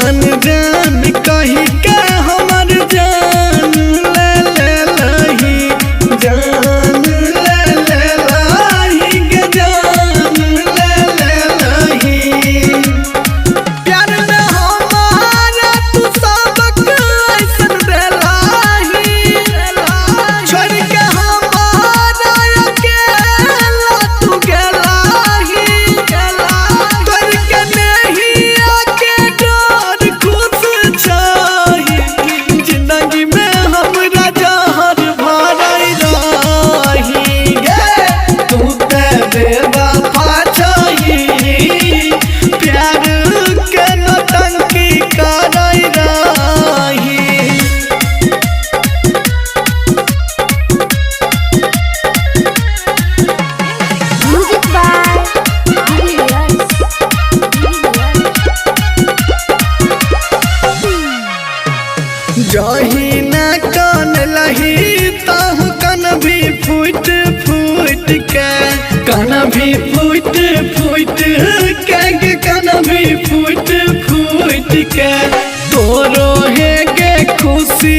जान जान कही के हमर जान ले ले लही जान ले ले लही के जान ले ले लही प्यार में हमारा तू सबक ऐसन देलाही छोड़ के हमारा अकेला तू गेलाही तोर के नहीं आके डर खुश छही जिंदगी में हमरा जहर भरई रही गे तू ते बेवफा छही प्यार के नौटंकी करई रही Music by Julius. जही न कान लही ताहु कन भी फूट फूट के कन भी फूट फूट के कन भी फूट फूट के तोरो है के खुशी